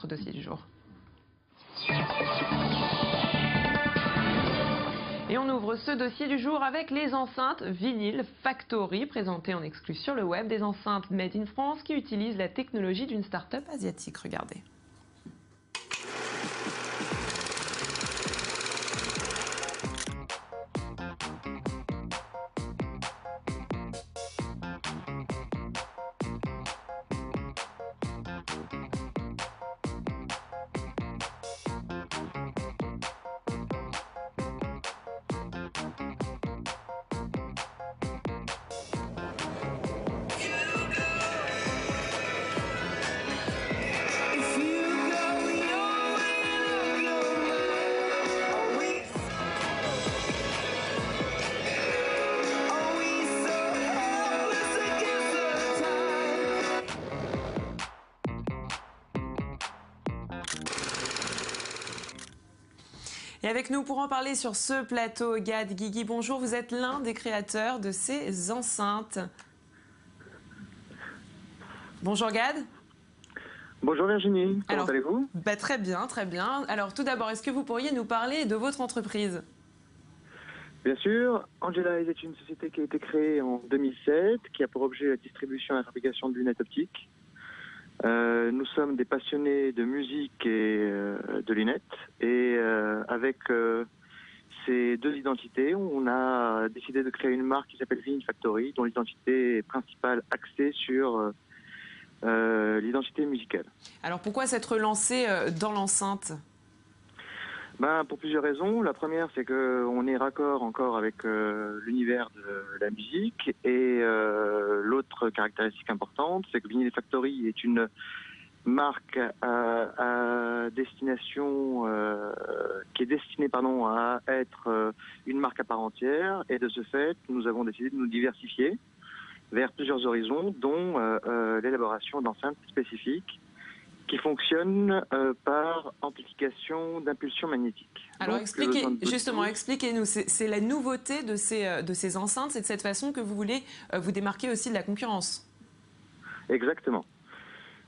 notre dossier du jour. Et on ouvre ce dossier du jour avec les enceintes Vinyl Factory, présentées en exclu sur le web, des enceintes made in France qui utilisent la technologie d'une start-up asiatique. Regardez. Et avec nous pour en parler sur ce plateau, Gad Guigui, bonjour, vous êtes l'un des créateurs de ces enceintes. Bonjour Gad. Bonjour Virginie, comment allez-vous? Très bien, très bien. Alors tout d'abord, est-ce que vous pourriez nous parler de votre entreprise? Bien sûr, Angelize est une société qui a été créée en 2007, qui a pour objet la distribution et la fabrication de lunettes optiques. Nous sommes des passionnés de musique et de lunettes. Et avec ces deux identités, on a décidé de créer une marque qui s'appelle Vinyl Factory, dont l'identité principale axée sur l'identité musicale. Alors pourquoi s'être lancé dans l'enceinte? Pour plusieurs raisons. La première, c'est qu'on est raccord encore avec l'univers de la musique. Et l'autre caractéristique importante, c'est que Vinyl Factory est une marque à destination qui est destinée à être une marque à part entière. Et de ce fait, nous avons décidé de nous diversifier vers plusieurs horizons, dont l'élaboration d'enceintes spécifiques qui fonctionne par amplification d'impulsions magnétiques. Alors expliquez-nous, c'est la nouveauté de ces enceintes, c'est de cette façon que vous voulez vous démarquer aussi de la concurrence. Exactement.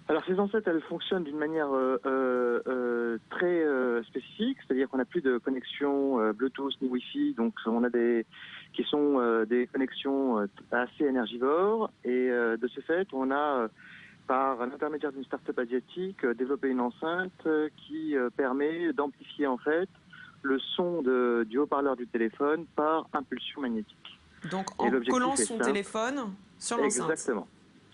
Alors ces enceintes, elles fonctionnent d'une manière très spécifique, c'est-à-dire qu'on n'a plus de connexion Bluetooth ni Wi-Fi, donc on a des connexions assez énergivores, et de ce fait, on a par l'intermédiaire d'une start-up asiatique, développer une enceinte qui permet d'amplifier en fait le son du haut-parleur du téléphone par impulsion magnétique. Donc en collant son téléphone sur l'enceinte.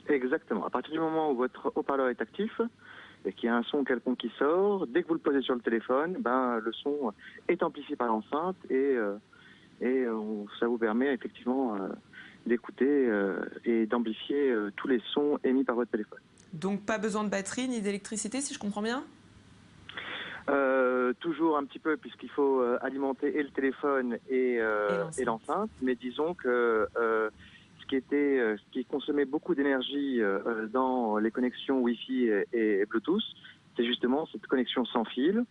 Exactement. À partir du moment où votre haut-parleur est actif et qu'il y a un son quelconque qui sort, dès que vous le posez sur le téléphone, le son est amplifié par l'enceinte et ça vous permet effectivement d'écouter et d'amplifier tous les sons émis par votre téléphone. Donc pas besoin de batterie ni d'électricité, si je comprends bien? Toujours un petit peu, puisqu'il faut alimenter et le téléphone et l'enceinte, mais disons que ce qui consommait beaucoup d'énergie dans les connexions Wi-Fi et Bluetooth, c'est justement cette connexion sans fil,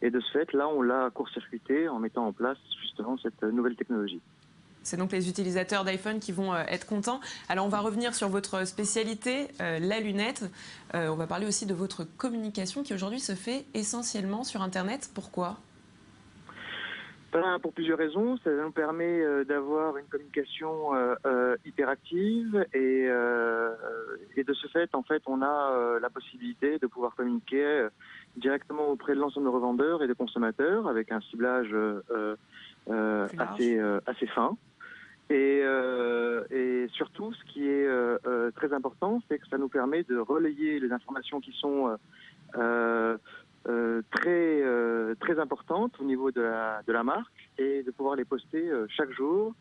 et de ce fait, là, on l'a court-circuité en mettant en place justement cette nouvelle technologie. C'est donc les utilisateurs d'iPhone qui vont être contents. Alors on va revenir sur votre spécialité, la lunette. On va parler aussi de votre communication qui aujourd'hui se fait essentiellement sur Internet. Pourquoi? Pour plusieurs raisons. Ça nous permet d'avoir une communication hyperactive et de ce fait, en fait, on a la possibilité de pouvoir communiquer directement auprès de l'ensemble de revendeurs et de consommateurs avec un ciblage assez fin. Et surtout, ce qui est très important, c'est que ça nous permet de relayer les informations qui sont très importantes au niveau de la marque et de pouvoir les poster chaque jour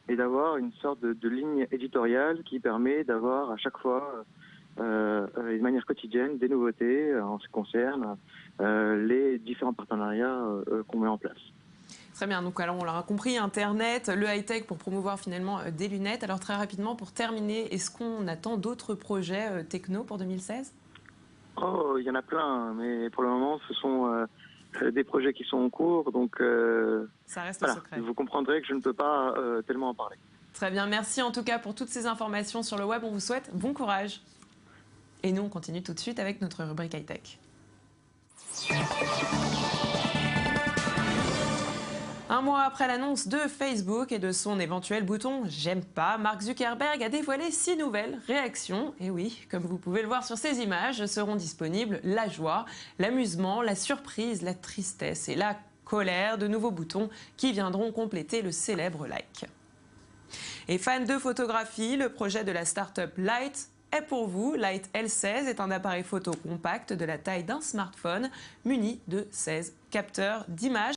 et d'avoir une sorte de ligne éditoriale qui permet d'avoir à chaque fois, de manière quotidienne, des nouveautés en ce qui concerne les différents partenariats qu'on met en place. Très bien, donc alors on l'aura compris, Internet, le high-tech pour promouvoir finalement des lunettes. Alors très rapidement, pour terminer, est-ce qu'on attend d'autres projets techno pour 2016? Oh, il y en a plein, mais pour le moment, ce sont des projets qui sont en cours, donc ça reste secret. Vous comprendrez que je ne peux pas tellement en parler. Très bien, merci en tout cas pour toutes ces informations sur le web. On vous souhaite bon courage. Et nous, on continue tout de suite avec notre rubrique high-tech. Un mois après l'annonce de Facebook et de son éventuel bouton « J'aime pas », Mark Zuckerberg a dévoilé 6 nouvelles réactions. Et oui, comme vous pouvez le voir sur ces images, seront disponibles la joie, l'amusement, la surprise, la tristesse et la colère, de nouveaux boutons qui viendront compléter le célèbre like. Et fans de photographie, le projet de la start-up Light est pour vous. Light L16 est un appareil photo compact de la taille d'un smartphone muni de 16 capteurs d'images.